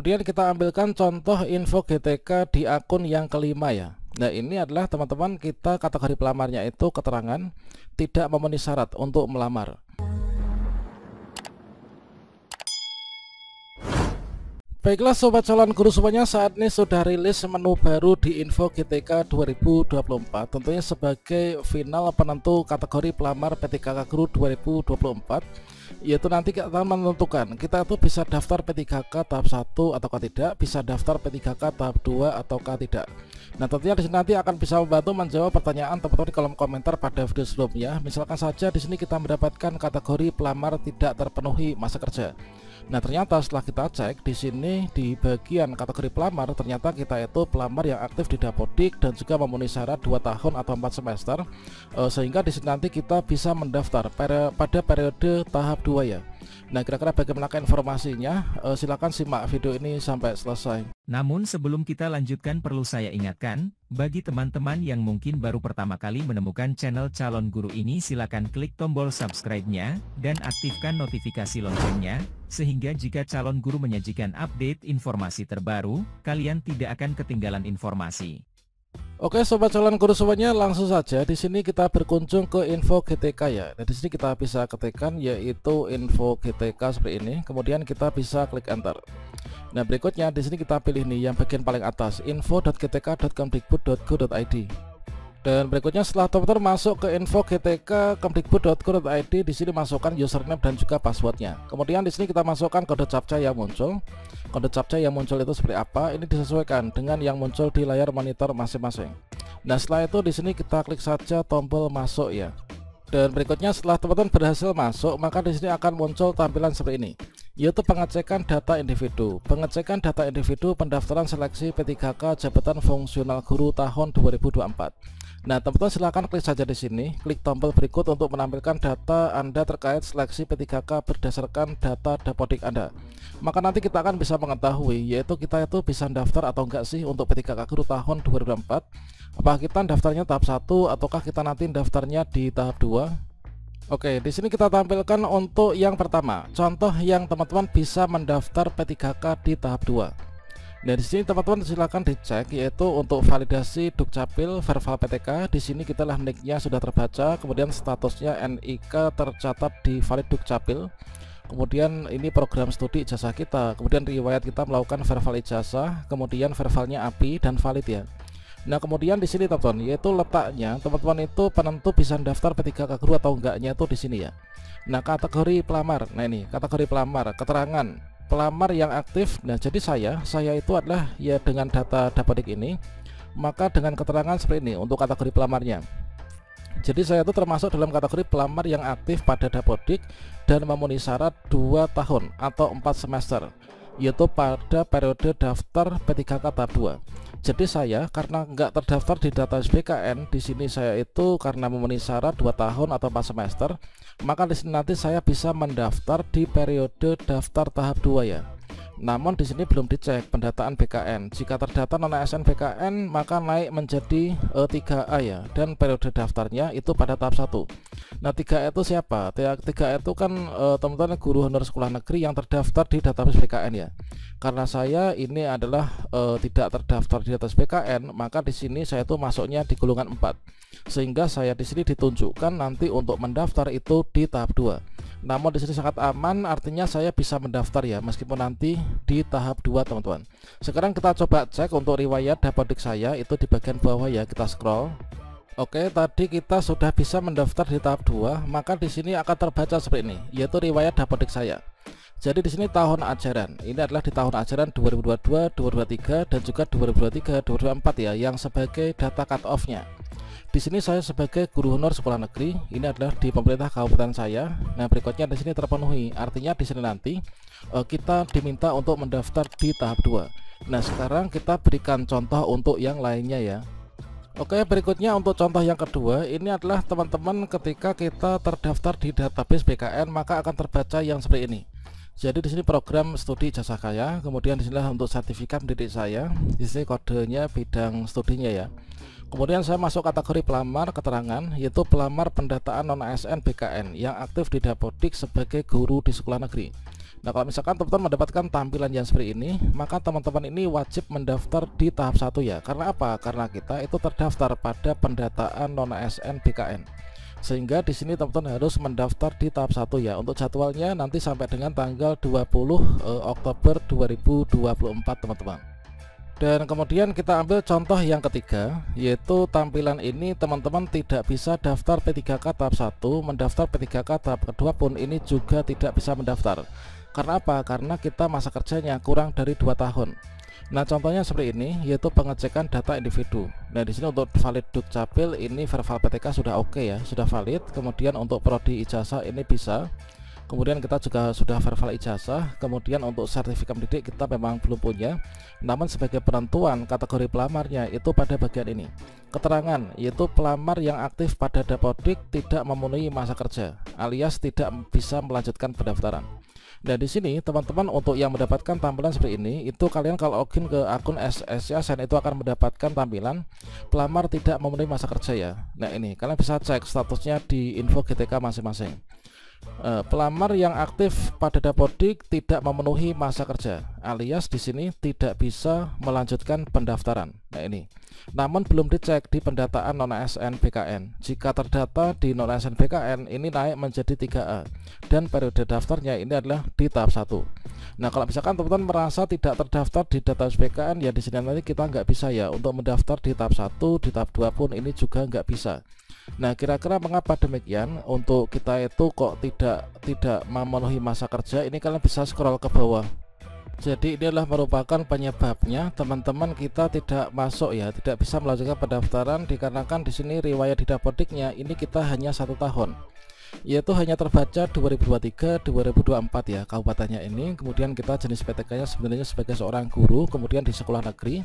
Kemudian kita ambilkan contoh info GTK di akun yang kelima ya. Nah, ini adalah teman-teman, kita kategori pelamarnya itu keterangan tidak memenuhi syarat untuk melamar. Baiklah sobat calon guru semuanya, saat ini sudah rilis menu baru di info GTK 2024, tentunya sebagai final penentu kategori pelamar P3K Guru 2024, yaitu nanti kita menentukan kita itu bisa daftar P3K tahap 1 ataukah tidak, bisa daftar P3K tahap 2 ataukah tidak. Nah, tentunya di sini nanti akan bisa membantu menjawab pertanyaan teman-teman di kolom komentar pada video sebelumnya. Misalkan saja di sini kita mendapatkan kategori pelamar tidak terpenuhi masa kerja. Nah, ternyata setelah kita cek di sini di bagian kategori pelamar, ternyata kita itu pelamar yang aktif di Dapodik dan juga memenuhi syarat 2 tahun atau 4 semester, sehingga di sini nanti kita bisa mendaftar pada periode tahap 2 ya. Nah, kira-kira bagaimana informasinya? Silakan simak video ini sampai selesai. Namun sebelum kita lanjutkan, perlu saya ingatkan, bagi teman-teman yang mungkin baru pertama kali menemukan channel Calon Guru ini, silakan klik tombol subscribe-nya dan aktifkan notifikasi loncengnya, sehingga jika Calon Guru menyajikan update informasi terbaru, kalian tidak akan ketinggalan informasi. Oke sobat calon guru semuanya, langsung saja di sini kita berkunjung ke info GTK ya. Nah, di sini kita bisa ketikkan yaitu info GTK seperti ini, kemudian kita bisa klik enter. Nah, berikutnya di sini kita pilih nih yang bagian paling atas, info.gtk.kemdikbud.go.id. Dan berikutnya setelah teman-teman masuk ke info GTK kemdikbud.go.id, di sini masukkan username dan juga passwordnya. Kemudian di sini kita masukkan kode captcha yang muncul. Kode captcha yang muncul itu seperti apa? Ini disesuaikan dengan yang muncul di layar monitor masing-masing. Nah, setelah itu di sini kita klik saja tombol masuk ya. Dan berikutnya setelah teman-teman berhasil masuk, maka di sini akan muncul tampilan seperti ini, yaitu pengecekan data individu. Pengecekan data individu pendaftaran seleksi P3K jabatan fungsional guru tahun 2024. Nah, teman-teman silahkan klik saja di sini, klik tombol berikut untuk menampilkan data Anda terkait seleksi P3K berdasarkan data Dapodik Anda. Maka nanti kita akan bisa mengetahui yaitu kita itu bisa daftar atau enggak sih untuk P3K Guru tahun 2024. Apakah kita daftarnya tahap 1 ataukah kita nanti daftarnya di tahap 2? Oke, di sini kita tampilkan untuk yang pertama, contoh yang teman-teman bisa mendaftar P3K di tahap 2. Nah, di sini teman-teman silakan dicek yaitu untuk validasi Dukcapil Verval PTK. Di sini kita lah nicknya sudah terbaca, kemudian statusnya NIK tercatat di valid Dukcapil. Kemudian ini program studi ijazah kita, kemudian riwayat kita melakukan verval ijazah, kemudian vervalnya API dan valid ya. Nah, kemudian di sini teman-teman yaitu letaknya teman-teman itu penentu bisa daftar P3K Guru atau enggaknya itu di sini ya. Nah, kategori pelamar. Nah, ini kategori pelamar, keterangan pelamar yang aktif. Nah, jadi saya itu adalah ya dengan data Dapodik ini, maka dengan keterangan seperti ini untuk kategori pelamarnya. Jadi saya itu termasuk dalam kategori pelamar yang aktif pada Dapodik dan memenuhi syarat 2 tahun atau 4 semester, yaitu pada periode daftar P3K tahap 2. Jadi saya karena nggak terdaftar di database BKN, di sini saya itu karena memenuhi syarat 2 tahun atau 4 semester, maka di sini nanti saya bisa mendaftar di periode daftar tahap 2 ya. Namun di sini belum dicek pendataan BKN. Jika terdata non ASN BKN, maka naik menjadi 3A ya, dan periode daftarnya itu pada tahap 1. Nah, 3A itu siapa? 3A itu kan teman-teman guru honor sekolah negeri yang terdaftar di database BKN ya. Karena saya ini adalah tidak terdaftar di database BKN, maka di sini saya itu masuknya di golongan 4. Sehingga saya di sini ditunjukkan nanti untuk mendaftar itu di tahap 2. Namun di sini sangat aman, artinya saya bisa mendaftar ya meskipun nanti di tahap 2 teman-teman. Sekarang kita coba cek untuk riwayat Dapodik saya itu di bagian bawah ya, kita scroll. Oke, tadi kita sudah bisa mendaftar di tahap 2, maka di sini akan terbaca seperti ini, yaitu riwayat Dapodik saya. Jadi di sini tahun ajaran, ini adalah di tahun ajaran 2022, 2023 dan juga 2023, 2024 ya, yang sebagai data cut off-nya. Di sini saya sebagai guru honor sekolah negeri, ini adalah di pemerintah kabupaten saya. Nah, berikutnya di sini terpenuhi, artinya di sini nanti kita diminta untuk mendaftar di tahap 2. Nah, sekarang kita berikan contoh untuk yang lainnya ya. Oke, berikutnya untuk contoh yang kedua, ini adalah teman-teman ketika kita terdaftar di database BKN, maka akan terbaca yang seperti ini. Jadi di sini program studi ijazah saya, kemudian di sini untuk sertifikat pendidik saya, di sini kodenya bidang studinya ya. Kemudian saya masuk kategori pelamar keterangan, yaitu pelamar pendataan non ASN BKN yang aktif di Dapodik sebagai guru di sekolah negeri. Nah, kalau misalkan teman-teman mendapatkan tampilan yang seperti ini, maka teman-teman ini wajib mendaftar di tahap 1 ya. Karena apa? Karena kita itu terdaftar pada pendataan non ASN BKN. Sehingga di sini teman-teman harus mendaftar di tahap 1 ya. Untuk jadwalnya nanti sampai dengan tanggal 20 Oktober 2024 teman-teman. Dan kemudian kita ambil contoh yang ketiga, yaitu tampilan ini teman-teman tidak bisa daftar P3K tahap 1, mendaftar P3K tahap kedua pun ini juga tidak bisa mendaftar. Karena apa? Karena kita masa kerjanya kurang dari 2 tahun. Nah, contohnya seperti ini, yaitu pengecekan data individu. Nah, di sini untuk valid Dukcapil ini verbal PTK sudah oke ya, sudah valid. Kemudian untuk prodi ijazah ini bisa. Kemudian kita juga sudah verbal ijazah. Kemudian untuk sertifikat mendidik kita memang belum punya. Namun sebagai penentuan kategori pelamarnya itu pada bagian ini. Keterangan, yaitu pelamar yang aktif pada Dapodik tidak memenuhi masa kerja, alias tidak bisa melanjutkan pendaftaran. Nah, di sini teman-teman untuk yang mendapatkan tampilan seperti ini, itu kalian kalau login ke akun SSYasen itu akan mendapatkan tampilan pelamar tidak memenuhi masa kerja ya. Nah, ini kalian bisa cek statusnya di info GTK masing-masing. Pelamar yang aktif pada Dapodik tidak memenuhi masa kerja, alias di sini tidak bisa melanjutkan pendaftaran. Nah, ini. Namun belum dicek di pendataan non ASN BKN. Jika terdata di non ASN BKN ini naik menjadi 3A dan periode daftarnya ini adalah di tahap 1. Nah, kalau misalkan teman-teman merasa tidak terdaftar di database BKN ya, di sini nanti kita nggak bisa ya untuk mendaftar di tahap 1, di tahap 2 pun ini juga nggak bisa. Nah, kira-kira mengapa demikian? Untuk kita itu kok tidak memenuhi masa kerja, ini kalian bisa scroll ke bawah. Jadi ini adalah merupakan penyebabnya teman-teman kita tidak masuk ya, tidak bisa melanjutkan pendaftaran dikarenakan di sini riwayat di Dapodiknya ini kita hanya 1 tahun, yaitu hanya terbaca 2023-2024 ya kabupatennya ini. Kemudian kita jenis PTK-nya sebenarnya sebagai seorang guru, kemudian di sekolah negeri.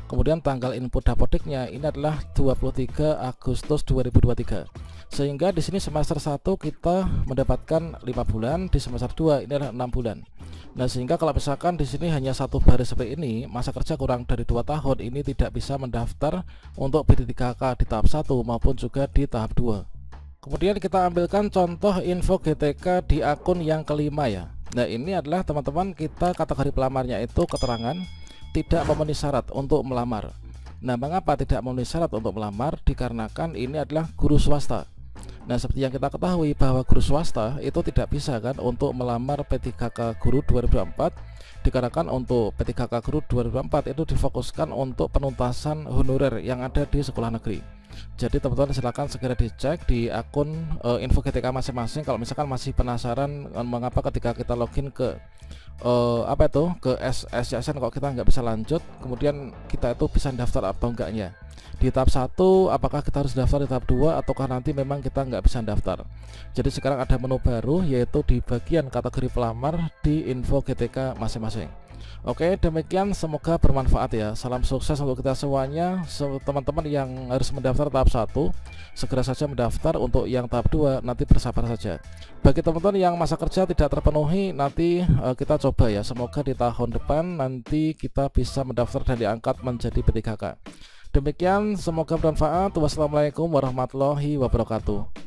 Kemudian tanggal input Dapodiknya ini adalah 23 Agustus 2023. Sehingga di sini semester 1 kita mendapatkan 5 bulan, di semester 2 ini adalah 6 bulan. Nah, sehingga kalau misalkan di sini hanya 1 baris seperti ini, masa kerja kurang dari 2 tahun, ini tidak bisa mendaftar untuk P3K di tahap 1 maupun juga di tahap 2. Kemudian kita ambilkan contoh info GTK di akun yang kelima ya. Nah, ini adalah teman-teman kita kategori pelamarnya itu keterangan tidak memenuhi syarat untuk melamar. Nah, mengapa tidak memenuhi syarat untuk melamar? Dikarenakan ini adalah guru swasta. Nah, seperti yang kita ketahui bahwa guru swasta itu tidak bisa kan untuk melamar P3K guru 2024, dikarenakan untuk P3K guru 2024 itu difokuskan untuk penuntasan honorer yang ada di sekolah negeri. Jadi teman-teman silakan segera dicek di akun info GTK masing-masing kalau misalkan masih penasaran mengapa ketika kita login ke ke SSYasen kok kita nggak bisa lanjut, kemudian kita itu bisa daftar atau enggaknya di tahap 1, apakah kita harus daftar di tahap 2 ataukah nanti memang kita nggak bisa daftar. Jadi sekarang ada menu baru yaitu di bagian kategori pelamar di info GTK masing-masing. Oke, demikian, semoga bermanfaat ya. Salam sukses untuk kita semuanya. Teman-teman yang harus mendaftar tahap 1 segera saja mendaftar, untuk yang tahap 2 nanti bersabar saja. Bagi teman-teman yang masa kerja tidak terpenuhi, nanti kita coba ya, semoga di tahun depan nanti kita bisa mendaftar dan diangkat menjadi P3K. Demikian, semoga bermanfaat. Wassalamualaikum warahmatullahi wabarakatuh.